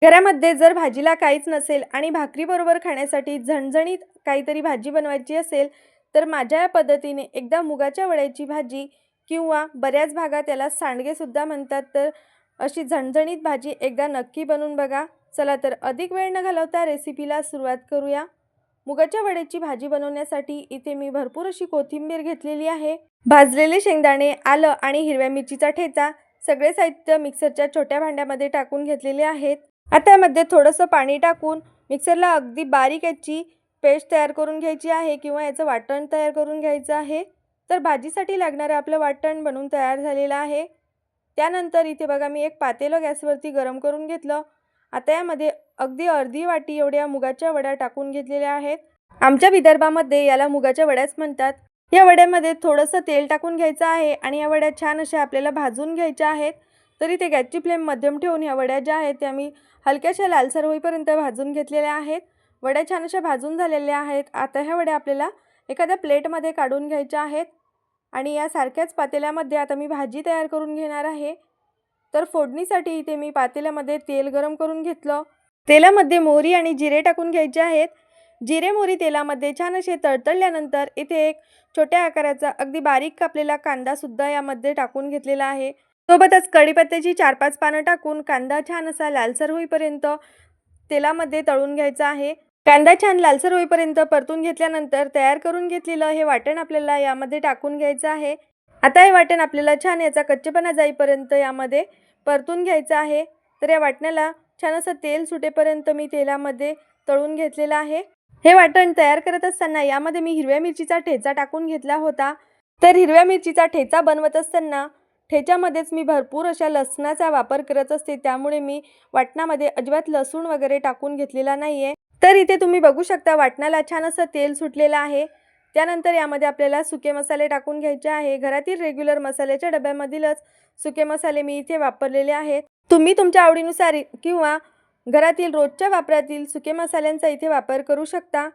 घरामध्ये जर भाजीला काहीच नसेल आणि भाकरीबरोबर खाण्यासाठी झणझणीत काहीतरी भाजी बनवायची असेल, तर माझ्या या पद्धतीने एकदा मुगाच्या वड्याची भाजी किंवा बऱ्याच भागात याला सांडगेसुद्धा म्हणतात, तर अशी झणझणीत भाजी एकदा नक्की बनवून बघा. चला तर अधिक वेळ न घालवता रेसिपीला सुरुवात करूया. मुगाच्या वड्याची भाजी बनवण्यासाठी इथे मी भरपूर अशी कोथिंबीर घेतलेली आहे. भाजलेले शेंगदाणे, आलं आणि हिरव्या मिरचीचा ठेचा सगळे साहित्य मिक्सरच्या छोट्या भांड्यामध्ये टाकून घेतलेले आहेत. आता यामध्ये थोडंसं पाणी टाकून मिक्सरला अगदी बारीक याची पेस्ट तयार करून घ्यायची आहे किंवा याचं वाटण तयार करून घ्यायचं आहे. तर भाजीसाठी लागणारं आपलं वाटण बनवून तयार झालेलं आहे. त्यानंतर इथे बघा मी एक पातेलं गॅसवरती गरम करून घेतलं. आता यामध्ये अगदी अर्धी वाटी एवढ्या मुगाच्या वड्या टाकून घेतलेल्या आहेत. आमच्या विदर्भामध्ये याला मुगाच्या वड्याच म्हणतात. या वड्यामध्ये थोडंसं तेल टाकून घ्यायचं आहे आणि या वड्या छान अशा आपल्याला भाजून घ्यायच्या आहेत. तरी ते गॅसची फ्लेम मध्यम ठेवून ह्या वड्या ज्या आहेत त्या मी हलक्याशा लालसर होईपर्यंत भाजून घेतलेल्या आहेत. वड्या छान अशा भाजून झालेल्या आहेत. आता ह्या वड्या आपल्याला एखाद्या प्लेटमध्ये काढून घ्यायच्या आहेत आणि या सारख्याच पातेल्यामध्ये आता मी भाजी तयार करून घेणार आहे. तर फोडणीसाठी इथे मी पातेल्यामध्ये तेल गरम करून घेतलं. तेलामध्ये मोहरी आणि जिरे टाकून घ्यायचे आहेत. जिरे मोहरी तेलामध्ये छान असे तळतळल्यानंतर इथे एक छोट्या आकाराचा अगदी बारीक कापलेला कांदासुद्धा यामध्ये टाकून घेतलेला आहे. सोबतच कढीपत्त्याची 4-5 पानं टाकून कांदा छान असा लालसर होईपर्यंत तेलामध्ये तळून घ्यायचा आहे. कांदा छान लालसर होईपर्यंत परतून घेतल्यानंतर तयार करून घेतलेलं हे वाटण आपल्याला यामध्ये टाकून घ्यायचं आहे. आता हे वाटण आपल्याला छान याचा कच्चेपणा जाईपर्यंत यामध्ये परतून घ्यायचं आहे. तर या वाटणाला छान असं तेल सुटेपर्यंत मी तेलामध्ये तळून घेतलेलं आहे. हे वाटण तयार करत असताना यामध्ये मी हिरव्या मिरचीचा ठेचा टाकून घेतला होता. तर हिरव्या मिरचीचा ठेचा बनवत असताना ठेच्यामध्येच मी भरपूर अशा लसणाचा वापर करत असते, त्यामुळे मी वाटणामध्ये अजिबात लसूण वगैरे टाकून घेतलेला नाही आहे. तर इथे तुम्ही बघू शकता वाटणाला छान असं तेल सुटलेलं आहे. त्यानंतर यामध्ये आपल्याला सुके मसाले टाकून घ्यायचे आहे. घरातील रेग्युलर मसाल्याच्या डब्यामधीलच सुके मसाले मी इथे वापरलेले आहेत. तुम्ही तुमच्या आवडीनुसार किंवा घरातील रोजच्या वापरातील सुके मसाल्यांचा इथे वापर करू शकता.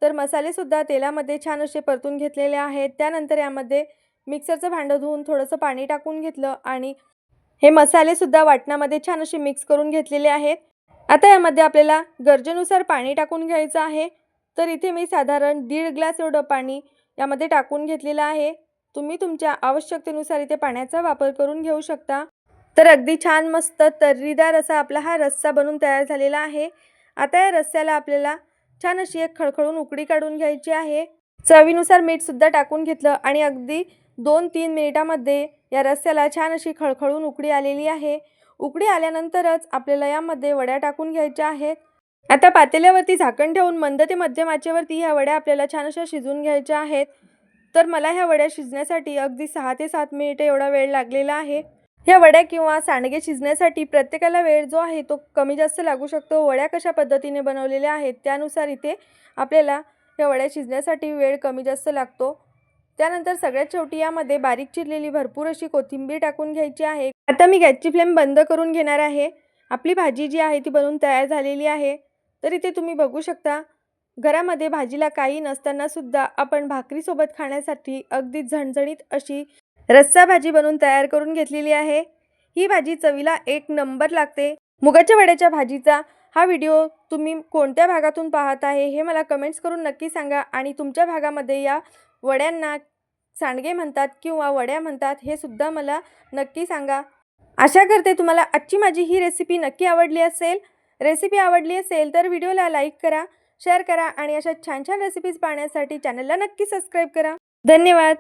तर मसालेसुद्धा तेलामध्ये छान असे परतून घेतलेले आहेत. त्यानंतर यामध्ये मिक्सरचं भांडं धुवून थोडंसं पाणी टाकून घेतलं आणि हे मसालेसुद्धा वाटणामध्ये छान असे मिक्स करून घेतलेले आहेत. आता यामध्ये आपल्याला गरजेनुसार पाणी टाकून घ्यायचं आहे. तर इथे मी साधारण 1.5 ग्लास एवढं पाणी यामध्ये टाकून घेतलेलं आहे. तुम्ही तुमच्या आवश्यकतेनुसार इथे पाण्याचा वापर करून घेऊ शकता. तर अगदी छान मस्त तर्रीदार असा आपला हा रस्सा बनून तयार झालेला आहे. आता या रस्स्याला आपल्याला छान अशी एक खळखळून उकळी काढून घ्यायची आहे. चवीनुसार मीठसुद्धा टाकून घेतलं आणि अगदी 2-3 मिनिटामध्ये या रस्स्याला छान अशी खळखळून उकळी आलेली आहे. उकळी आल्यानंतरच आपल्याला यामध्ये वड्या टाकून घ्यायच्या आहेत. आता पातेल्यावरती झाकण ठेवून मंद ते मध्यम आचेवरती ह्या वड्या आपल्याला छान अशा शिजवून घ्यायच्या आहेत. तर मला ह्या वड्या शिजण्यासाठी अगदी 6 ते 7 मिनिटे एवढा वेळ लागलेला आहे. ह्या वड्या किंवा सांडगे शिजण्यासाठी प्रत्येकाला वेळ जो आहे तो कमी जास्त लागू शकतो. वड्या कशा पद्धतीने बनवलेल्या आहेत त्यानुसार इथे आपल्याला ह्या वड्या शिजण्यासाठी वेळ कमी जास्त लागतो. त्यानंतर सगळ्यात शेवटी यामध्ये बारीक चिरलेली भरपूर अशी कोथिंबीर टाकून घ्यायची आहे. आता मी गॅसची फ्लेम बंद करून घेणार आहे. आपली भाजी जी आहे ती बनवून तयार झालेली आहे. तर इथे तुम्ही बघू शकता घरामध्ये भाजीला काही नसताना सुद्धा आपण भाकरीसोबत खाण्यासाठी अगदी झणझणीत अशी रस्सा भाजी बनवून तयार करून घेतलेली आहे. ही भाजी चवीला एक नंबर लागते. मुगाच्या वड्याच्या भाजीचा हा व्हिडिओ तुम्ही कोणत्या भागातून पाहत आहे हे मला कमेंट्स करून नक्की सांगा आणि तुमच्या भागामध्ये या वड्यांना सांडगे म्हणतात किंवा वड्या म्हणतात हे सुद्धा मला नक्की सांगा. आशा करते तुम्हाला आजची माझी ही रेसिपी नक्की आवडली असेल. रेसिपी आवडली असेल तर व्हिडिओला लाईक करा, शेअर करा आणि अशा छान छान रेसिपीज पाहण्यासाठी चॅनलला नक्की सबस्क्राईब करा. धन्यवाद.